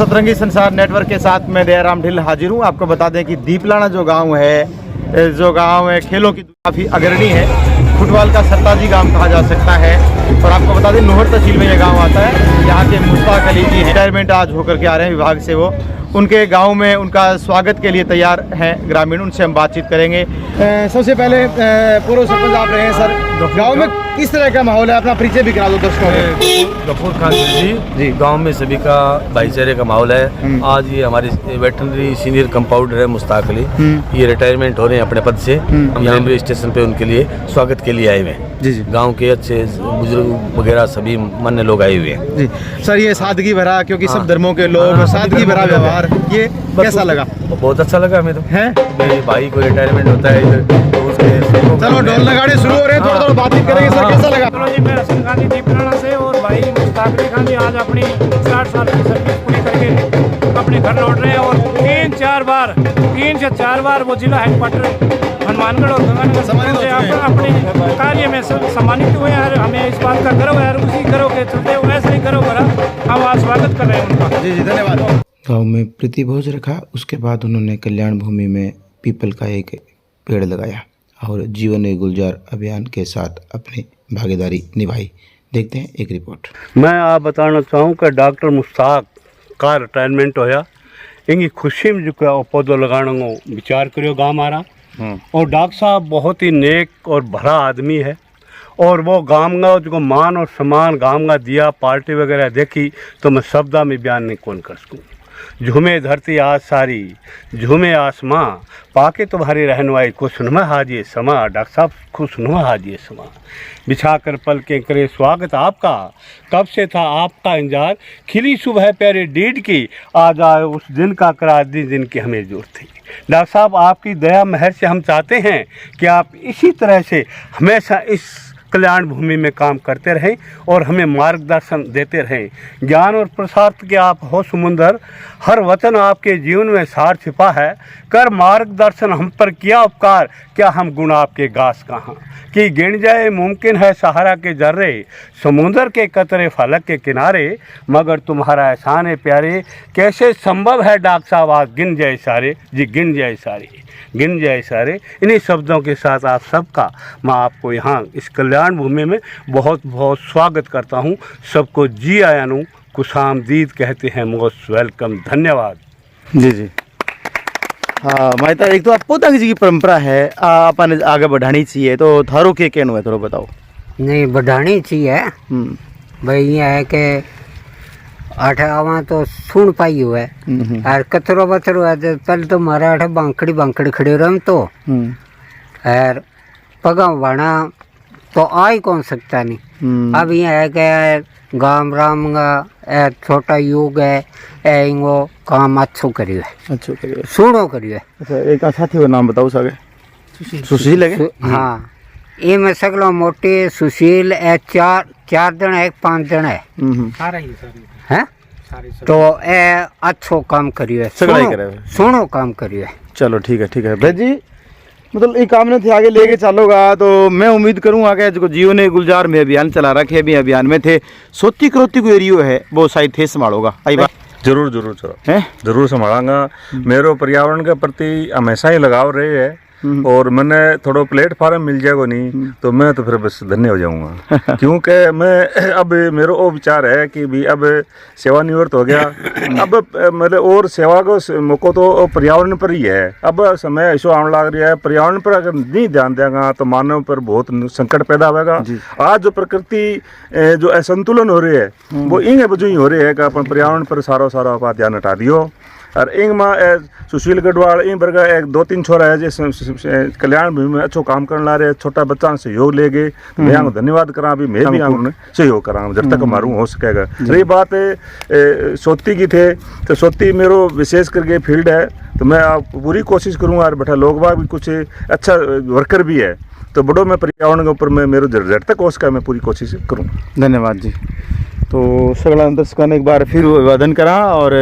सतरंगी संसार नेटवर्क के साथ मैं दयाराम ढिल हाजिर हूँ। आपको बता दें कि दीपलाना जो गांव है खेलों की काफ़ी अग्रणी है। फुटबॉल का सरताजी गांव कहा जा सकता है। और आपको बता दें नोहर तहसील में यह गांव आता है। यहाँ के मुश्ताक अली जी रिटायरमेंट आज होकर के आ रहे हैं विभाग से। वो उनके गांव में उनका स्वागत के लिए तैयार हैं ग्रामीण। उनसे हम बातचीत करेंगे। सबसे पहले पूर्व सरपंच आप रहे हैं सर, गांव में किस तरह का माहौल है? अपना परिचय भी करा दो दर्शकों को। गफूर खान जी, गांव में सभी का भाईचारे का माहौल है। आज ये हमारे वेटरनरी सीनियर कंपाउंडर है मुश्ताक अली, ये रिटायरमेंट हो रहे हैं अपने पद से। हम रेलवे स्टेशन पे उनके लिए स्वागत के लिए आए हुए हैं। जी जी, गांव के अच्छे बुजुर्ग वगैरह सभी मान्य लोग आए हुए हैं। जी सर, ये सादगी भरा, क्योंकि सब धर्मों के लोग, सादगी भरा व्यवहार, ये कैसा लगा? बहुत अच्छा लगा हमें तो। है भाई को रिटायरमेंट होता है तो उसके चलो ढोल नगाड़े शुरू हो रहे हैं, थोड़ा बातचीत करेंगे। सर कैसा लगा? चलो जी, मैं हसन खान जी दीपलाना से और भाई मुश्ताक अली खान जी आज अपनी 60 साल की सर्विस पूरी करके अपने घर लौट रहे हैं। और 3 से 4 बार वो जिला हेडक्वार्टर हनुमानगढ़ और गंगानगर से अपने कार्य में सम्मानित हुए हैं। हमें इस बात का गर्व है, उसी गर्व के चलते वैसे ही गर्व भरा हम आज स्वागत कर रहे हैं उनका। जी जी, धन्यवाद। गांव में प्रीतिभोज रखा, उसके बाद उन्होंने कल्याण भूमि में पीपल का एक पेड़ लगाया और जीवन गुलजार अभियान के साथ अपनी भागीदारी निभाई। देखते हैं एक रिपोर्ट। मैं आप बताना चाहूँ कि डॉक्टर मुश्ताक का रिटायरमेंट होया, इनकी खुशी में जो पौधों लगाने को विचार करियो गाँव हमारा। और डॉक्टर साहब बहुत ही नेक और भरा आदमी है। और वो गाँव का जो मान और सम्मान गाँव का दिया, पार्टी वगैरह देखी तो मैं शब्दा में बयान नहीं कौन कर सकूँ। झूमे धरती आज सारी, झूमे आसमां, पाके तुम्हारी रहनुमाई खुशनुमा हाजिए समा। डॉक्टर साहब खुशनुमा हाजिए समा, बिछा कर पल के करे स्वागत आपका, कब से था आपका इंतजार, खिली सुबह प्यारे डीड की, आज आए उस दिन का करा दी जिनकी हमें जरूरत थी। डॉक्टर साहब आपकी दया मेहर से हम चाहते हैं कि आप इसी तरह से हमेशा इस कल्याण भूमि में काम करते रहें और हमें मार्गदर्शन देते रहें। ज्ञान और प्रसाद के आप हो समुंदर, हर वचन आपके जीवन में सार छिपा है। कर मार्गदर्शन हम पर किया उपकार, क्या हम गुण आपके गास कहाँ कि गिन जाए मुमकिन है सहारा के जर्रे, समुंदर के कतरे फलक के किनारे, मगर तुम्हारा एहसान है प्यारे, कैसे संभव है डॉक्टर साहब आज गिन जाए सारे। जी गिन जाए सारे, गिन जाए सारे। इन्हीं शब्दों के साथ आप सबका मैं आपको यहाँ इस कल्याण भूमि में बहुत बहुत स्वागत करता हूँ। सबको जी आयानु खुशामदीद कहते हैं, मोस्ट वेलकम। धन्यवाद। जी जी, हाँ माता, एक तो आपको तंग जी की परंपरा है, अपन आगे बढ़ानी चाहिए, तो थारो के कहना है थोड़ा बताओ। नहीं बढ़ानी चाहिए भाई। ये है कि आठवा तो सुन पाई हुआ है और कतरो बतरो है। पहले तो मारा आठ बांकड़ी खड़े रह तो और पगा बाणा तो आ ही कौन सकता नहीं। अब ये है कि गाम राम का छोटा युग है, इंगो काम अच्छो करियो है, अच्छो करियो सुनो करियो है। अच्छा, एक साथी का नाम बताओ सके। सुशील है? हाँ, ये मैं सकलो मोटे सुशील 4 जन है, 5 जन है हैं, तो ए अच्छो काम करियो है, सुनो काम करियो है। चलो ठीक है भाई जी, मतलब ये काम ने थे आगे लेके चलोगा तो मैं उम्मीद करूंगा कि जो जीवन ने गुलजार में अभियान चला रखे भी अभियान में थे, सोती करोती को एरियो है वो शायद थे संभालोगा। आई बात जरूर जरूर संभालांगा। मेरे पर्यावरण के प्रति हमेशा ही लगाव रहे है और मैंने थोड़ा प्लेटफॉर्म मिल जाएगा नहीं तो मैं तो फिर बस धन्य हो जाऊंगा। क्योंकि मैं अब मेरा वो विचार है कि भी अब सेवानिवृत्त हो गया, अब मतलब और सेवा को मौका तो पर्यावरण पर ही है। अब समय ऐसा आने लग रहा है, पर्यावरण पर अगर नहीं ध्यान देगा तो मानव पर बहुत संकट पैदा होगा। आज जो प्रकृति जो असंतुलन हो रही है वो इन वजह ही हो रही है कि अपन पर्यावरण पर सारा ध्यान हटा दियो। और इंग में सुशील गढ़वाल इन वर्ग एक 2-3 छोरा है जो कल्याण भूमि में अच्छो काम करने ला रहे, छोटा बच्चा सहयोग ले गए, मैं यहाँ धन्यवाद करा भी, मैं भी यहाँ सहयोग करा जब तक हमारू हो सकेगा। रही बात सोती की थे तो सोती मेरो विशेष करके फील्ड है, तो मैं पूरी कोशिश करूँगा और बैठा लोग बाग भी कुछ अच्छा वर्कर भी है, तो बड़ो मैं पर्यावरण के ऊपर मैं मेरो जब तक हो सका मैं पूरी कोशिश करूँ। धन्यवाद जी। तो सगला दर्शकों ने एक बार फिर अभिवादन करा और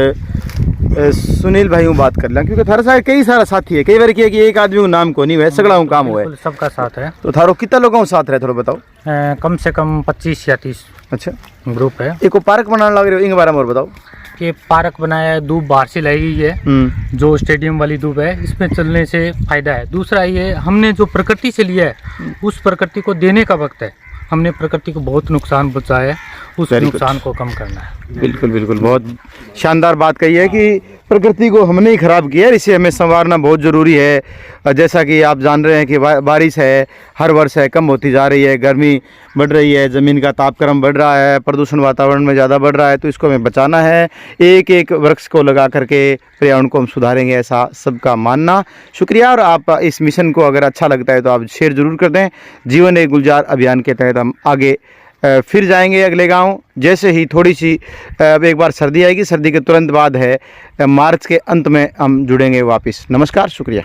सुनील भाई बात कर ला, क्योंकि थारा सारे कई सारा साथी है, कई बार किया कि एक आदमी नाम को नहीं है, सगला काम हुआ है, सबका साथ है। तो थारो कितना लोगों साथ रहे थोड़ा बताओ। कम से कम 25 या 30 अच्छा ग्रुप है। एक पार्क बनाने लग रहे हो, इन बारे में और बताओ। ये पार्क बनाया है, धूप बाहर से लाई गई है, जो स्टेडियम वाली धूप है, इसमें चलने से फायदा है। दूसरा ये हमने जो प्रकृति से लिया है उस प्रकृति को देने का वक्त है। हमने प्रकृति को बहुत नुकसान पहुंचाया है, उस नुकसान को कम करना है। बिल्कुल बिल्कुल, बहुत शानदार बात कही है कि प्रकृति को हमने ही खराब किया है, इसे हमें संवारना बहुत ज़रूरी है। जैसा कि आप जान रहे हैं कि बारिश है हर वर्ष है कम होती जा रही है, गर्मी बढ़ रही है, ज़मीन का तापक्रम बढ़ रहा है, प्रदूषण वातावरण में ज़्यादा बढ़ रहा है, तो इसको हमें बचाना है। एक एक वृक्ष को लगा करके पर्यावरण को हम सुधारेंगे, ऐसा सबका मानना। शुक्रिया। और आप इस मिशन को अगर अच्छा लगता है तो आप शेयर ज़रूर कर दें। जीवन एक गुलजार अभियान के तहत हम आगे फिर जाएंगे अगले गांव। जैसे ही थोड़ी सी एक बार सर्दी आएगी, सर्दी के तुरंत बाद है मार्च के अंत में हम जुड़ेंगे वापस। नमस्कार, शुक्रिया।